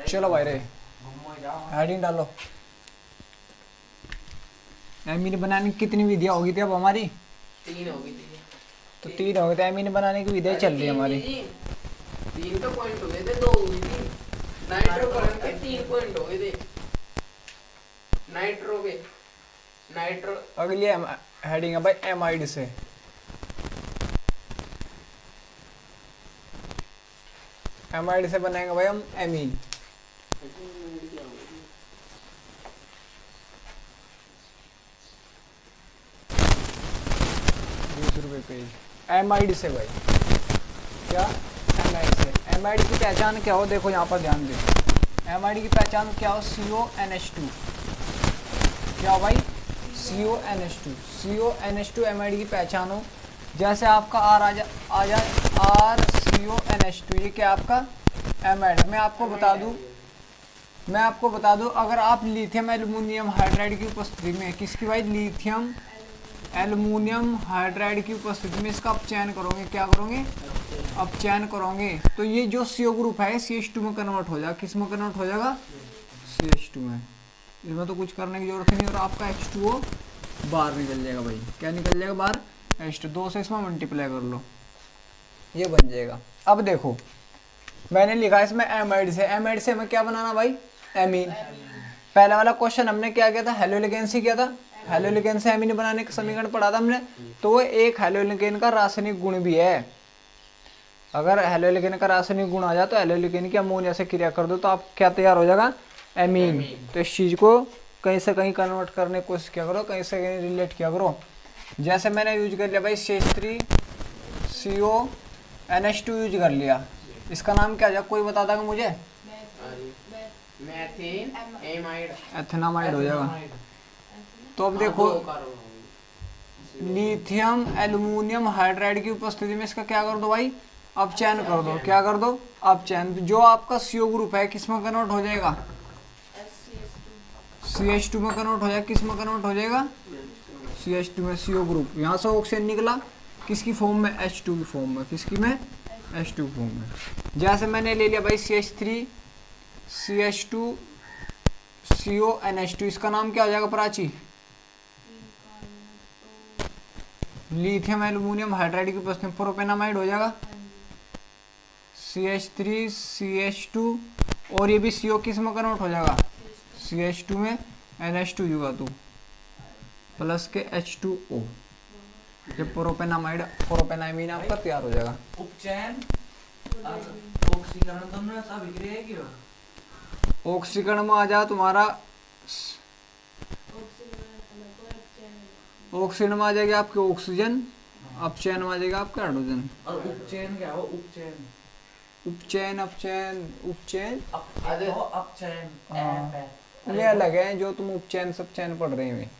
चलो भाई रे, हेडिंग डालो। एमीन बनाने की कितनी विधियां होगी थी अब हमारी? 3 होगी थी। तो 3 हो गए थे। एमीन बनाने की विधियां चल रही है हमारी। 3 तो पॉइंट हो गए थे, 2 हुई थी। नाइट्रोकरण के 3 पॉइंट हो गए थे। नाइट्रो के अगली हेडिंग है भाई एमाइड से। एमाइड से बनाएंगे भाई हम एमीन। 20 रुपये पेज। एमाइड से भाई, क्या? एमाइड से। एमाइड की पहचान क्या हो? देखो यहाँ पर ध्यान दो। एमाइड की पहचान क्या हो? CONH2। क्या हो भाई? CONH2। CONH2 एमाइड की पहचान हो। जैसे आपका R आ जाए RCONH2, ये क्या आपका एमाइड। मैं आपको बता दूं अगर आप लिथियम एल्युमिनियम हाइड्राइड की उपस्थिति में, किसकी भाई? लिथियम एल्युमिनियम हाइड्राइड की उपस्थिति में इसका अपचयन करोगे। क्या करोगे? अपचयन करोगे तो ये जो CO ग्रुप है CH2 में कन्वर्ट हो जाएगा। किस में कन्वर्ट हो जाएगा? CH2 में। इसमें तो कुछ करने की जरूरत नहीं, और आपका H2O बाहर निकल जाएगा भाई। क्या निकल जाएगा बाहर? H2। 2 से इसमें मल्टीप्लाई कर लो, ये बन जाएगा। अब देखो मैंने लिखा इसमें एमाइड से। एमाइड से हमें क्या बनाना भाई? एमीन। पहले वाला क्वेश्चन हमने क्या किया था? हेलोलिगेन से किया था। हेलोलिगेन से एमीन बनाने का समीकरण पढ़ा था हमने। तो वो एक हेलोलिगेन का रासायनिक गुण भी है। अगर हेलोलिगेन का रासायनिक गुण आ जाए तो हेलोलिगेन की अमोनिया से क्रिया कर दो तो आप क्या तैयार हो जाएगा? एमीन। तो इस चीज को कहीं से कहीं कन्वर्ट करने की कोशिश किया करो, कहीं से कहीं रिलेट किया करो। जैसे मैंने यूज कर लिया भाई CH3CONH2 यूज कर लिया। इसका नाम क्या है? कोई बता देगा मुझे? एथेनामाइड हो जाएगा। तो अब देखो लिथियम एल्युमिनियम हाइड्राइड की उपस्थिति में इसका क्या कर दो भाई? अपचयन कर दो। क्या कर दो? अपचयन। जो आपका CO ग्रुप है किस में कन्वर्ट हो जाएगा? CH2 में कन्वर्ट हो जाएगा। किस में कन्वर्ट हो जाएगा? CH2 में। CO ग्रुप यहाँ से ऑक्सीजन निकला किसकी फॉर्म में? H2 की फॉर्म में। किसकी में? H2 फॉर्म में। जैसे मैंने ले लिया भाई CH3 CH2 CONH2, इसका नाम क्या हो जाएगा प्राची? लिथियम एल्युमिनियम हाइड्राइड की उपस्थिति में प्रोपेनामाइड हो जाएगा। CH3 CH2 और ये भी CO किस में कन्वर्ट हो जाएगा? CH2 में। NH2 होगा तो प्लस के H2O। ये प्रोपेनामाइड आपका तैयार हो जाएगा। उपचयन ऑक्सीकरण तुमने सब विक्रिया की हो। ऑक्सीकरण में आ जाए तुम्हारा, ऑक्सीजन में आ जाएगी आपके ऑक्सीजन, अपचयन में आ जाएगा आपका हाइड्रोजन। और उपचयन क्या हो? उपचयन उपचयन अपचयन उपचयन अपचयन ये अलग है। जो तुम उपचयन सबचयन पढ़ रहे हैं,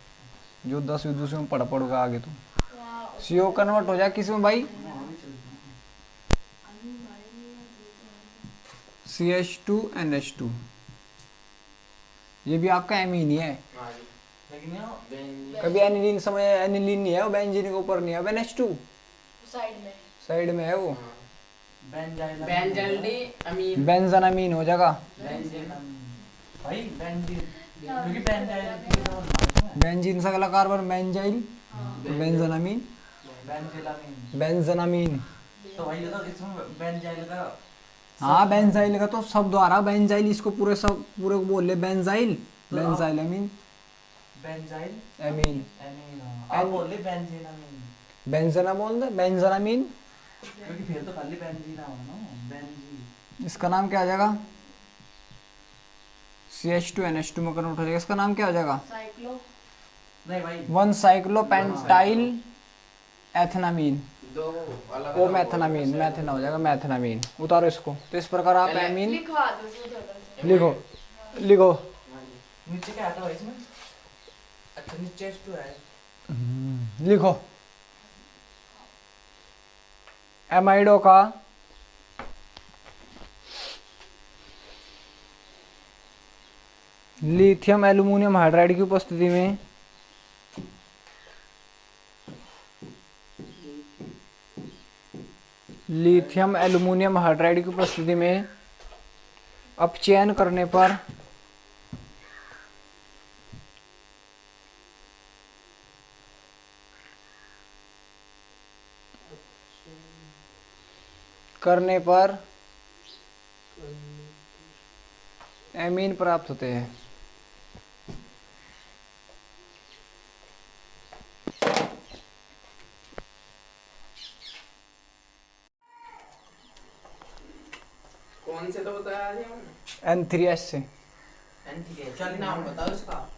जो 10वीं दूसरी में पढ़ोगा आगे तुम। CO कन्वर्ट हो जाए किस में भाई? CH2NH2। ये भी आपका एमीन ही है। कभी एनिलीन समझ, एनिलीन नहीं है वो, बेंजीन के ऊपर नहीं है। NH2 साइड में है वो। बेंजामीन हो जाएगा। भाई क्योंकि बेंजीन से अगला कार्बन बेंजाइल, बेंजामीन। बेंजामीन तो भाई ये तो इसमें बेंजाइल का, हाँ बेंजाइल का तो शब्द आ रहा। बेंजाइल इसको पूरे को बोल ले। बेंजाइल बेंजाइल अमीन बेंजाइल अमीन आप बोल ले बेंजीन अमीन। बेंजना बोल दे, बेंजामीन। क्योंकि फिर तो खाली बेंजीन हो ना, बेंजीन। इसका नाम क्या आ जाएगा? CH2NH2 में कन्वर्ट हो जाएगा। इसका नाम क्या हो जाएगा? नहीं भाई 1 साइक्लोपेंटाइल एथेनामीन। ओ मैथेनामीन, मैथेना हो जाएगा। मैथेनामीन उतारो इसको। तो इस प्रकार आप एमीन लिखो। नीचे क्या आता है इसमें? अच्छा नीचे H2 है। लिखो एमाइडो का लिथियम एल्युमिनियम हाइड्राइड की उपस्थिति में लिथियम एल्युमिनियम हाइड्राइड की उपस्थिति में अपचयन करने पर एमीन प्राप्त होते हैं। कौन से तो बताया जी हमने? N3H से। चल नाम बताओ इसका।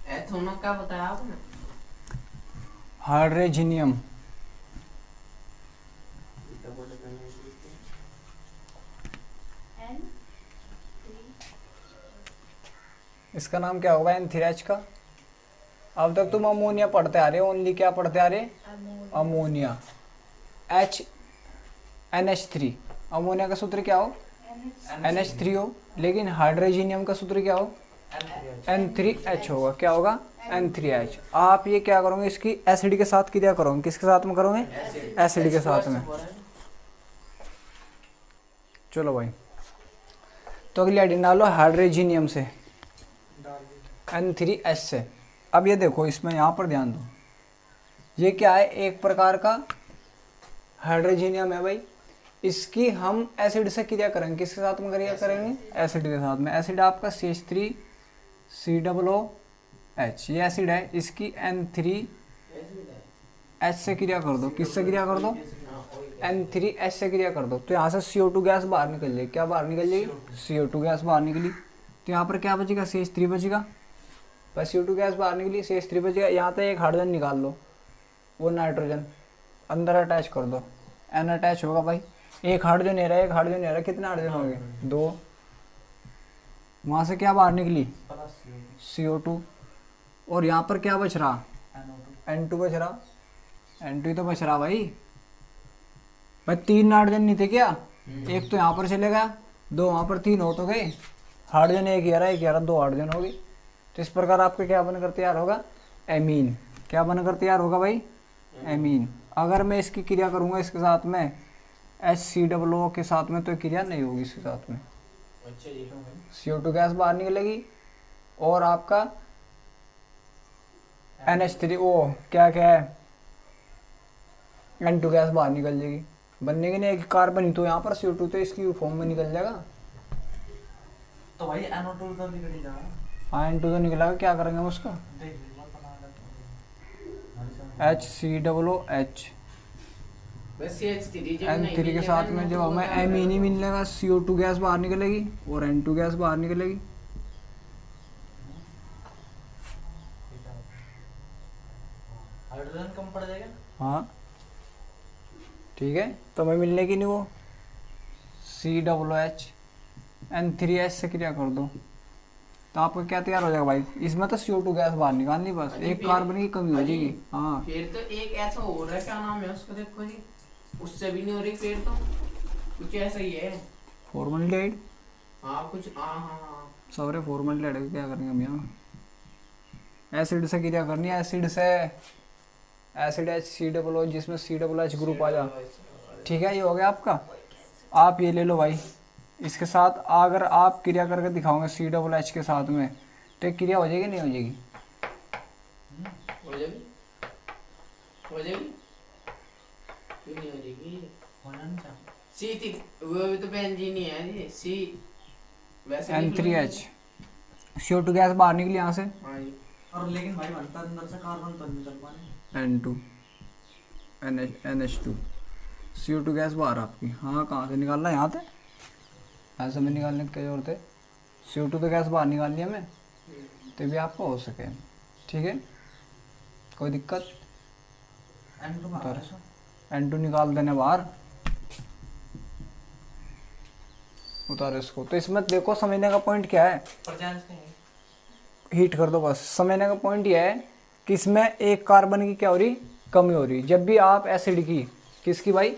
एथोनो क्या बताया आपने? हाइड्रोजीनियम। इसका नाम क्या होगा N3H का? अब तक तुम अमोनिया पढ़ते आ रहे हो, ओनली क्या पढ़ते आ रहे? अमोनिया। NH3। अमोनिया का सूत्र क्या हो? NH3 हो, लेकिन हाइड्रोजीनियम का सूत्र क्या हो? N3H होगा। क्या होगा? N3H। आप ये क्या करोगे, इसकी एसिड के साथ क्रिया करोगे। किसके साथ में करोगे? एसिड के साथ में। चलो भाई, तो अगली आइडिया डालो हाइड्रोजीनियम से, N3H से। अब ये देखो, इसमें यहाँ पर ध्यान दो, ये क्या है? एक प्रकार का हाइड्रोजीनियम है भाई। इसकी हम एसिड से क्रिया करेंगे। किसके साथ में क्रिया करेंगे? एसिड के साथ में। एसिड आपका CH3COOH, ये एसिड है। इसकी N3H से क्रिया कर दो। किससे क्रिया कर दो? N3H से क्रिया कर दो, तो यहाँ से CO2 गैस बाहर निकल जाएगी। क्या बाहर निकल जाएगी? CO2 गैस बाहर निकली। तो यहाँ पर क्या बचेगा? CH3 बचेगा। बस CO2 गैस बाहर निकली, CH3 बचेगा। यहाँ से एक हाइड्रोजन निकाल लो, वो नाइट्रोजन अंदर अटैच कर दो, N अटैच होगा भाई। एक हाइड्रोजन है, एक हाइड्रोजन है, कितने हाइड्रोजन हो गए? 2। वहाँ से क्या बाहर निकली? CO2। और यहाँ पर क्या बच रहा? N2 बच रहा। N2 ही तो बच रहा भाई। 3 नाइट्रोजन नहीं थे क्या? एक तो यहाँ पर चले गया, 2 वहाँ पर, 3 हो तो गए। हाइड्रोजन एक ही आ रहा, 2 हाइड्रोजन हो गई। तो इस प्रकार आपका क्या बनकर तैयार होगा? एमीन। क्या बनकर तैयार होगा भाई? एमीन। अगर मैं इसकी क्रिया करूँगा इसके साथ में, HCOO के साथ में, तो क्रिया नहीं होगी इसके साथ में। CO2 गैस बाहर निकलेगी और आपका NH3O क्या है, N2 गैस बाहर निकल जाएगी। बनने की नहीं, एक कार्बन ही तो यहाँ पर CO2 तो इसकी फॉर्म में निकल जाएगा। तो भाई NO2 तो निकल जाएगा। हाँ, N2 तो निकलेगा। क्या करेंगे हम उसका? HCOOH N3 के साथ में जब हमें एमीन ही मिलेगा, CO2 गैस बाहर निकलेगी और N2 गैस बाहर निकलेगी। हाइड्रोजन कम पड़ जाएगा। हाँ ठीक है, तो हमें मिलने की नहीं, वो COOH N3H से क्रिया कर दो, तो आपका क्या तैयार हो जाएगा भाई? इसमें तो CO2 गैस बाहर निकालनी, बस एक कार्बन की कमी हो जाएगी। हाँ, फिर तो एक ऐसा हो रहा है, क्या नाम है उसका देखो जी, उससे भी नहीं हो रही। फिर तो कुछ ऐसा ही है, फॉर्मल्डिहाइड। हाँ कुछ, हाँ सवरे फॉर्मल्डिहाइड क्या करेंगे हम यहाँ? एसिड से क्रिया करनी है, एसिड से, एसिड HCOO जिसमें COOH ग्रुप आ जा। ठीक है, ये हो गया आपका। आप ये ले लो भाई, इसके साथ अगर आप क्रिया करके दिखाओगे COOH के साथ में, तो एक क्रिया हो जाएगी नहीं हो जाएगी? हो जाएगी, हो जाएगी, क्यों नहीं हो जाएगी? होना नहीं चाहिए। सी थी वो भी तो बेंजीन ही है जी। सी वैसे N3H CO2 गैस बाहर निकली यहाँ से। हाँ जी। और लेकिन भाई बनता अंदर से कार्बन तो निकल पाने। N2 NH2 CO2 गैस बाहर आपकी। हाँ, कहाँ से निकालना है? यहाँ से ऐसे में निकालने की क्या जरूरत है? CO2 तो गैस बाहर निकालनी है हमें, तो भी आपको हो सके। ठीक है, कोई दिक्कत? N2 निकाल देने बाहर, उतार इसको। तो इसमें देखो, समझने का पॉइंट क्या है? हीट कर दो बस। समझने का पॉइंट यह है कि इसमें एक कार्बन की क्या हो रही? कमी हो रही। जब भी आप एसिड की, किसकी भाई?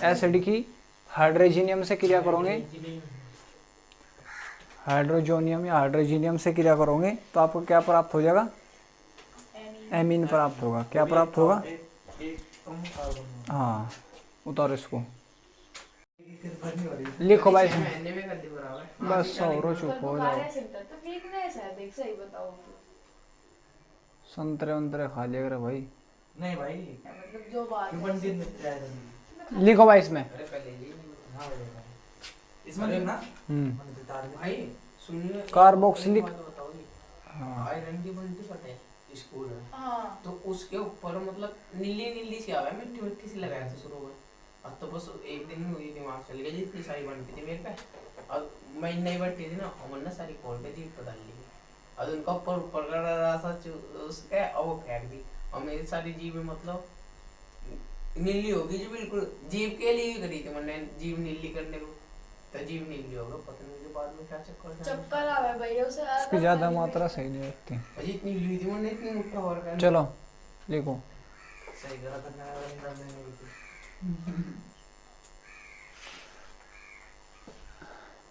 एसिड की हाइड्रोजीनियम से क्रिया करोगे, हाइड्रोजोनियम या हाइड्रोजीनियम से क्रिया करोगे, तो आपको क्या प्राप्त हो जाएगा? एमीन प्राप्त होगा। क्या प्राप्त होगा? एक कम कार्बन। हाँ, उतारो इसको, लिखो भाई इसमें। महीने में कर दी बराबर। बस सौरो चुप हो जाओ। तो वीकनेस है, देख सही बताओ तो। संतरे उंतरे खा लिया करे भाई। नहीं भाई, मतलब जो बात क्यों है। बंदी मित्र है? लिखो भाई इसमें। अरे पहले जी हाँ भाई, इसमें लिखना। भाई सुनिए, कार्बोक्स एक लिख। बात बताओ जी। हाँ आयरन की बंटी पता है स्कूल में, हाँ तो उसके ऊपर मतलब नीली नीली सी आवा, मिट्टी मिट्टी सी लगाया था शुरू में। अब तो बस एक दिन में हुई, दिमाग चल गया, जितनी सारी बनती थी मेरे पे। और मैं नहीं बैठी थी ना, और ना सारी खोल के जीप बदल ली। और उनका ऊपर ऊपर का रहा था उसके, और वो फेंक दी। और मेरी सारी जीप मतलब नीली होगी जो बिल्कुल, जीप के लिए ही करी थी मैंने जीप नीली करने को, तो जीप नीली होगा। पता नहीं मुझे बाद में क्या चक्कर था। चक्कर आवे भैया उसे। इसकी ज्यादा मात्रा सही नहीं लगती। अजी इतनी ली थी मैंने, इतनी मुट्ठा और कर चलो लिखो। सही करा था ना, अंदर में नहीं थी।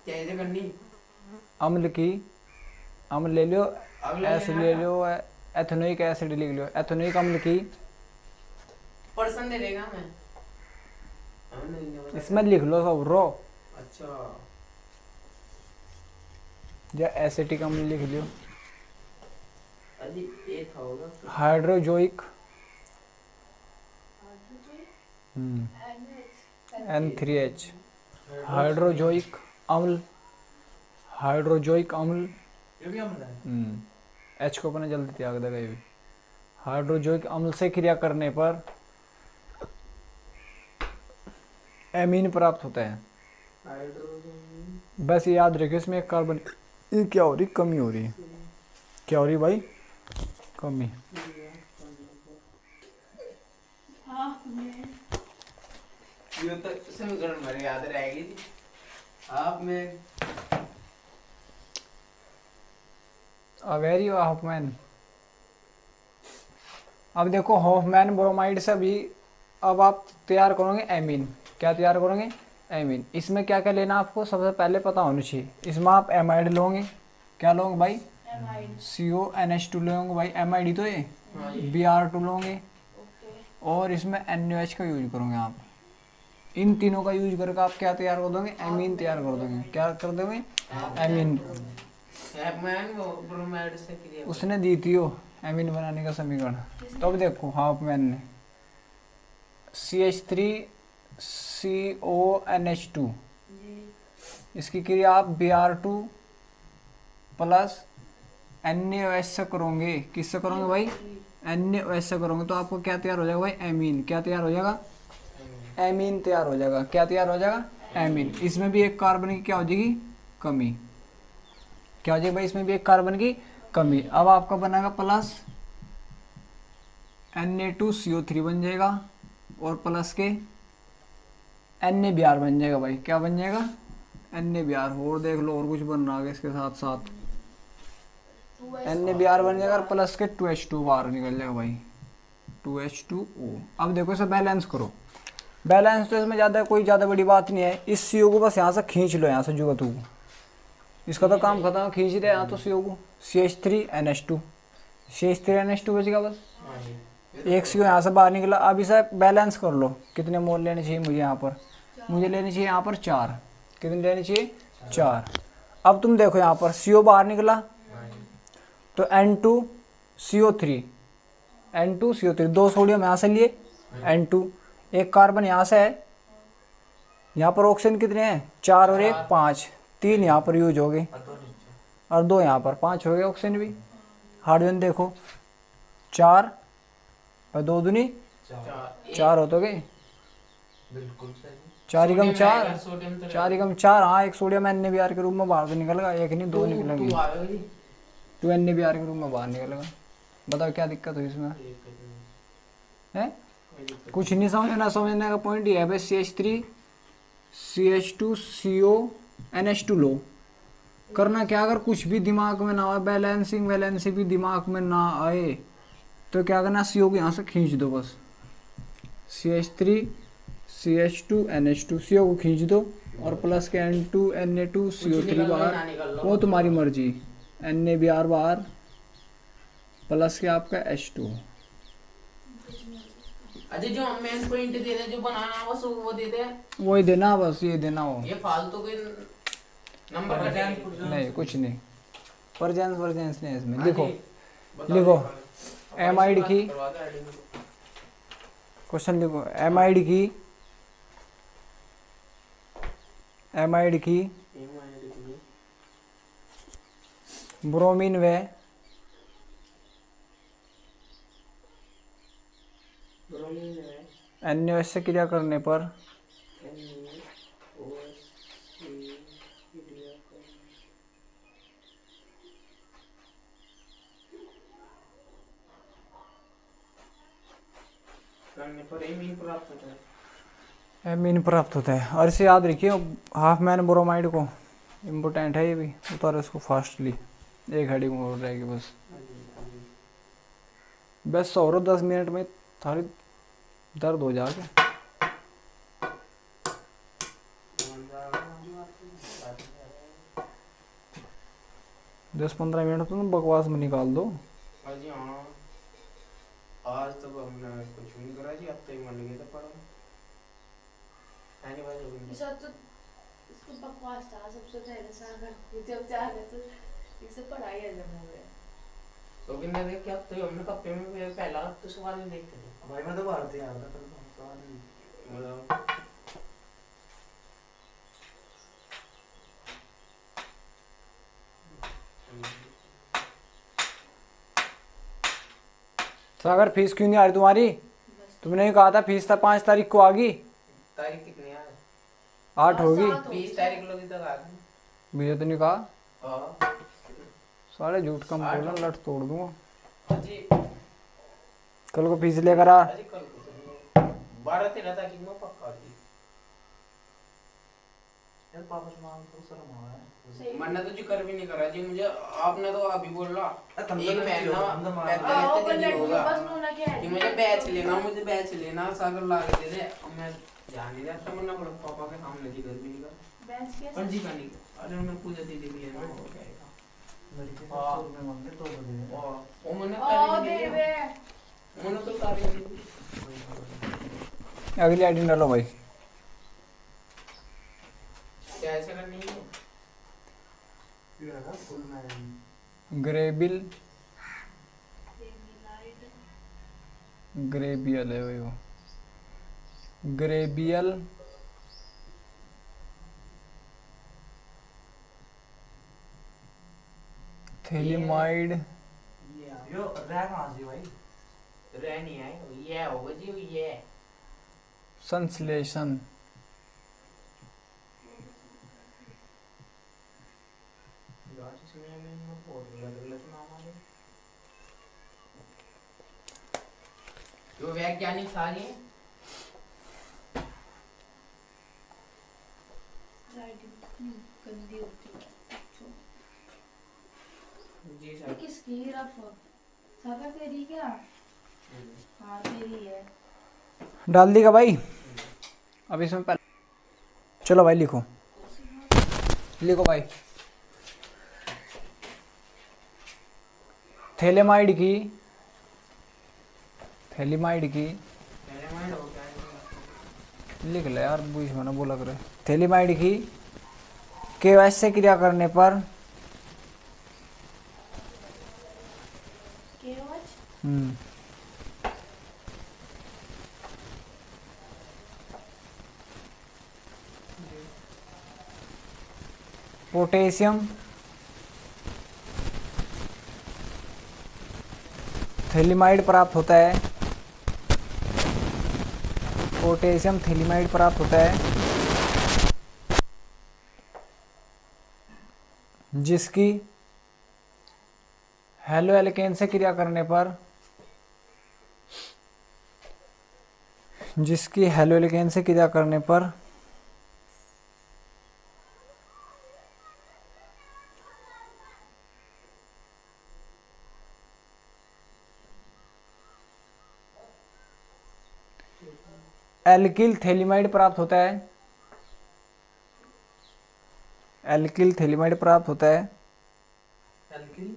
कैसे करनी? अम्ल की, अम्ल ले लो, अगला एसिड ले लो, एथेनोइक एसिड लिख लो। एथेनोइक अम्ल की पर्सन दे देगा मैं। हमें नहीं पता। इसमें लिख लो सब रो, अच्छा या एसिटिक अम्ल लिख लो। अजी ये था होगा। हाइड्रोजोइक N3H, हाइड्रोजोइक अम्ल, हाइड्रोजोइक अम्ल। ये भी अम्ल है। H को अपने जल्दी त्याग देगा ये भी। हाइड्रोजोइक अम्ल से क्रिया करने पर एमीन प्राप्त होता है। हाइड्रोजन बस ये याद रखियो, इसमें एक कार्बन, ये क्या हो रही, कमी हो रही है। क्या हो रही भाई, कमी। हाँ ये तो समीकरण मेरे याद रहेगी जी। आप में अवेरी हॉफमैन। अब देखो हॉफमैन ब्रोमाइड से भी अब आप तैयार करोगे एमीन। क्या तैयार करोगे, एमीन। इसमें क्या क्या लेना आपको सबसे पहले पता होना चाहिए। इसमें आप एमाइड लोगे, क्या लोगे भाई, एमाइड। CONH2 लोगे भाई, एमाइड तो ये हाँ जी। Br2 लोगे, ओके और इसमें NaOH का यूज करोगे आप। इन तीनों का यूज करके आप क्या तैयार कर दोगे, एमीन तैयार कर दोगे। क्या कर दोगे, एमीन। हैपमैन वो ब्रोमाइड से क्रिया उसने दी थी वो एमीन बनाने का समीकरण। तो अब देखो हाफमैन ने CH3CONH2, जी। इसकी क्रिया आप Br2 प्लस NaOH से करोगे। किससे करोगे भाई, NaOH से करोगे, तो आपको क्या तैयार हो जाएगा भाई, एमीन। क्या तैयार हो जाएगा, एमीन तैयार हो जाएगा। क्या तैयार हो जाएगा, एमीन। इसमें भी एक कार्बन की क्या हो जाएगी, कमी। क्या हो जाएगी भाई, इसमें भी एक कार्बन की कमी। अब आपका बनेगा प्लस Na2CO3 बन जाएगा, और प्लस के NaBr बन जाएगा भाई। क्या बन जाएगा, NaBr। और देख लो और कुछ बन रहा है इसके साथ साथ, NaBr बन जाएगा, और प्लस के 2H2 बाहर निकल जाएगा भाई, 2H2O। अब देखो इसे बैलेंस करो। बैलेंस तो इसमें ज़्यादा कोई ज़्यादा बड़ी बात नहीं है। इस CO को बस यहाँ से खींच लो, यहाँ से जुगत को, इसका तो काम खत्म। खींच दे यहाँ तो CO को, CH3NH2, CH3NH2 बचेगा बस। हाँ जी। एक CO यहाँ से बाहर निकला। अब इसे बैलेंस कर लो, कितने मोल लेने चाहिए मुझे यहाँ पर, मुझे लेने चाहिए यहाँ पर 4। कितने लेने चाहिए, 4। अब तुम देखो यहाँ पर CO बाहर निकला, हाँ जी। तो N2CO3, N2CO3, 2 सोडियम यहाँ से लिए, N2, एक कार्बन यहाँ से है। यहाँ पर ऑक्सीजन कितने हैं, 4 और 1 5, 3 यहाँ पर यूज हो गए, और दो नीचे। और 2 यहाँ पर, 5 हो गए ऑक्सीजन भी। हाइड्रोजन देखो 4 और 2 दूनी 4 हो तो गए, बिल्कुल सही। 4 एकम 4, सोडियम तो 4 एकम 4। हाँ, एक सोडियम NaBr के रूप में बाहर से निकलेगा, एक नहीं 2 निकलेंगे, 2 NaBr के रूप में बाहर निकलेगा। बताओ क्या दिक्कत हुई इसमें है, कुछ नहीं समझना। समझने का पॉइंट ये है भाई, CH3 CH2 CONH2 लो। करना क्या, अगर कुछ भी दिमाग में ना आए, बैलेंसिंग वैलेंसी भी दिमाग में ना आए, तो क्या करना, CO को यहाँ से खींच दो बस, CH3 CH2 NH2, CO को खींच दो, और प्लस के N2 Na2 CO3 बाहर, वो तुम्हारी मर्जी। NaBr बाहर, प्लस के आपका H2। अजय जो मेन पॉइंट दे दे, जो बनाना बस वो दे दे। वही देना, बस ये देना हो। ये फालतू के नंबर का नहीं कुछ नहीं, परजेंस वर्जेंस नहीं है इसमें। हाँ लिखो जी, बताओ लिखो जी। एम आई डी की, करवा दो ID में। क्वेश्चन लिखो एम आई डी की, एम आई डी की MID की ब्रोमीन व ब्रोमीन है, NaOH से क्रिया करने पर NaOH क्रिया करने पर एमीन प्राप्त होता है। एमीन प्राप्त होता है। और इसे याद रखिए, हाफ मैन ब्रोमाइड को इम्पोर्टेंट है ये भी, उतारो इसको फास्टली, एक हेडिंग और रहेगी बस। बस 10 मिनट में थारी दर्द हो जाएगा। 10-15 मिनट तो बकवास में निकाल दो। जी हाँ, आज तक हमने कुछ नहीं करा जी, अब तो ही मन लगे था पढ़ो। सब तो इसको बकवास था सबसे पहले सागर जब जा रहे तो इसे पढ़ाई अलग हो गया। तो किन्ने देख के अब तो हमने कप्पे में पहला तो सवाल ही देखते थे। भाई मैं तो भारतीय आ रहा था मतलब सागर फीस क्यों नहीं आ रही तुम्हारी? तुमने ही कहा था फीस था 5 तारीख को आ गई। तारीख कितनी है? 8 होगी। 20 तारीख लोग तक आ गई। मुझे तो नहीं कहा। हाँ सारे झूठ कम बोलना, लट तोड़ दूंगा। जी, कल को फीस लेकर आ। अजी कल को 12-13 तारीख में पक्का जी। यार पापा से मांग तो शर्म आ रहा है। मैंने तो जिक्र भी नहीं करा जी, मुझे आपने तो अभी बोला एक महीना आओ पर लड़की होगा बस नूना क्या है कि मुझे बैच लेना सागर ला के दे दे। अब मैं ध्यान नहीं देता, वरना बड़ा पापा के सामने जिक्र भी नहीं कर। बेंच के पंजी का नहीं, अरे मैं पूजा दीदी भी है ना, हो जाएगा। लड़के को 100 रुपए मांगे तो दे दे। ओ मैंने ओ तारीख दी, देवे मैंने तो तारीख दी। अगली आईडी डालो भाई। क्या ऐसे करनी है? ये रहा फुल मैन। ग्रेबिल, ग्रेबियल है वही वो, ग्रेबियल थैलिमाइड यो रैग कहां से भाई? रह नहीं आए, ये होगा जी, ये संश्लेषण, जो वैज्ञानिक सारी राइटिंग गंदी होती है। जी सर, किसकी रफ सागर तेरी क्या? हाँ तेरी है। डाल देगा भाई। अब इसमें पहले चलो भाई लिखो, लिखो भाई। थैलेमाइड की, थैलिमाइड की एलिमेंट हो गया है। लिख ले यार, बीच में ना बोला करे। थैलिमाइड की KOH से क्रिया करने पर केवच पोटेशियम थैलिमाइड प्राप्त होता है, पोटेशियम थैलिमाइड प्राप्त होता है, जिसकी हेलो एल्केन से क्रिया करने पर, जिसकी हेलो एल्केन से क्रिया करने पर एल्किल थैलिमाइड प्राप्त होता है, एल्किल थैलिमाइड प्राप्त होता है, एल्किल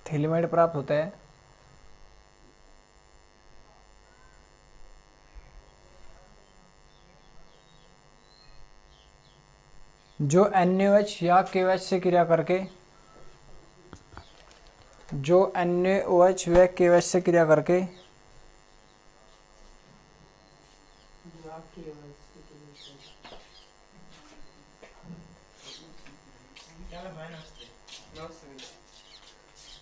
थैलिमाइड प्राप्त होता है, जो NaOH या KOH से क्रिया करके, जो NaOH व KOH से क्रिया करके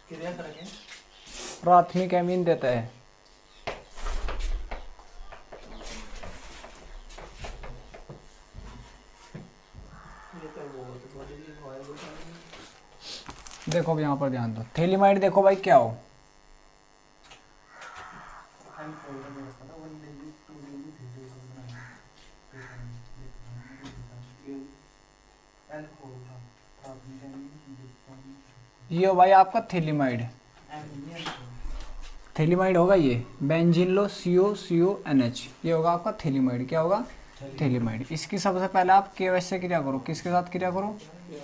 क्रिया करके प्राथमिक एमीन देता है। देखो अब यहाँ पर ध्यान दो, थैलीमाइड देखो भाई क्या हो, ये हो भाई आपका थैलीमाइड। थैलीमाइड होगा ये, बेंजीन लो COCONH, ये होगा आपका थैलीमाइड। क्या होगा? थैलीमाइड। इसकी सबसे पहले आप KOH से क्रिया करो। किसके साथ क्रिया करो?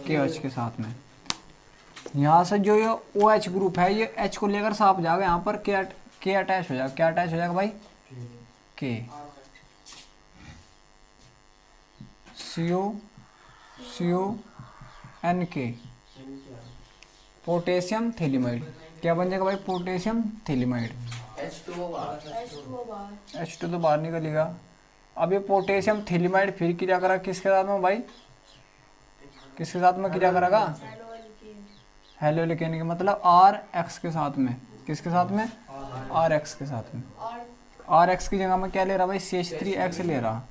KOH के साथ में। यहाँ से जो ये OH ग्रुप है ये H को लेकर साफ जाएगा, यहाँ पर K अटैच हो जाएगा। क्या अटैच हो जाएगा भाई? K। CONK, potassium phthalimide. क्या बन जाएगा भाई? Potassium phthalimide. H2 तो बाहर निकलेगा। अब ये पोटेशियम थैलीमाइड फिर क्रिया करा किसके साथ में भाई? किसके साथ में क्रिया करेगा? हेलोलिकेन के, मतलब RX के साथ में। किसके साथ में? RX के साथ में। RX की जगह में क्या ले रहा भाई? CH3X ले रहा।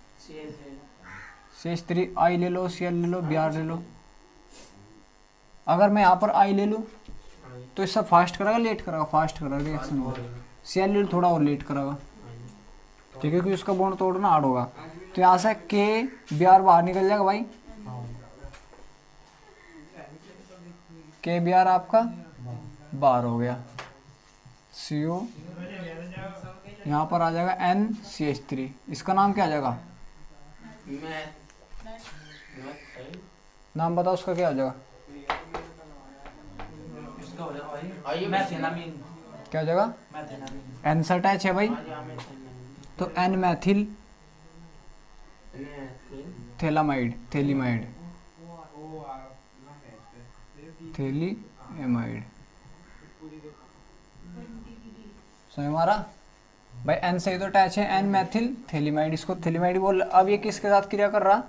CH3I ले लो, Cl ले लो, Br ले लो। अगर मैं यहाँ पर I ले लूँ तो इससे फास्ट करेगा, लेट करेगा? फास्ट करेगा रिएक्शन को। Cl ले लो, थोड़ा और लेट करेगा, ठीक है, क्योंकि उसका बॉन्ड तोड़ना हार्ड होगा। तो यहाँ से K Br बाहर निकल जाएगा भाई। K Br आपका बाहर हो गया। CO, यहाँ पर आ जाएगा NCH3। इसका नाम क्या आ जाएगा? नाम बताओ उसका, क्या हो जाएगा? क्या हो जाएगा? N से अटैच है भाई, तो N Maithil phthalimide, phthalimide, phthalimide. समझ मारा भाई? N से ही तो अटैच है, N मैथिल थैलीमाइड, इसको थैलीमाइड बोल। अब ये किसके साथ क्रिया कर रहा?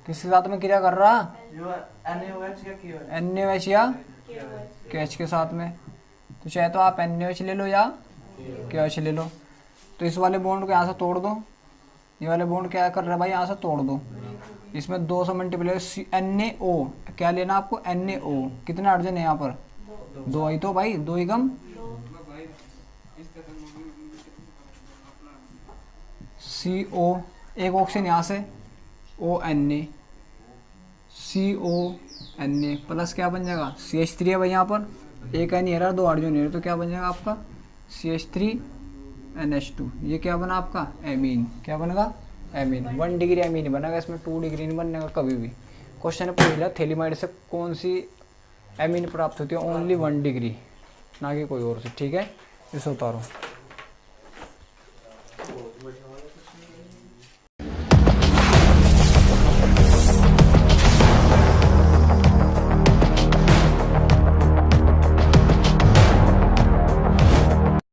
किसके साथ में क्रिया कर रहा? NaOH या KOH के साथ में। तो चाहे तो आप NaOH ले लो या KOH ले लो। तो इस वाले बॉन्ड को यहाँ से तोड़ दो, ये वाले बॉन्ड क्या कर रहा है भाई? यहाँ से तोड़ दो। इसमें 2 से मल्टीप्लाई, NaO क्या लेना आपको? NaO। कितने हाइड्रोजन है यहाँ पर? 2 ही तो भाई, 2 ही कम। CO, एक ऑक्सीजन यहाँ से, ONA, CONA प्लस क्या बन जाएगा? CH3 है भाई यहाँ पर, एक N रहा, 2 हाइड्रोजन है, तो क्या बन जाएगा आपका? CH3NH2। ये क्या बना आपका? एमीन। क्या बनेगा? एमीन। 1 डिग्री एमीन बनेगा, इसमें 2 डिग्री नहीं बनेगा कभी भी। क्वेश्चन पूछ लिया थैलीमाइड से कौन सी एमीन प्राप्त होती है? ओनली 1 डिग्री, ना कि कोई और से, ठीक है। इसे उतारो।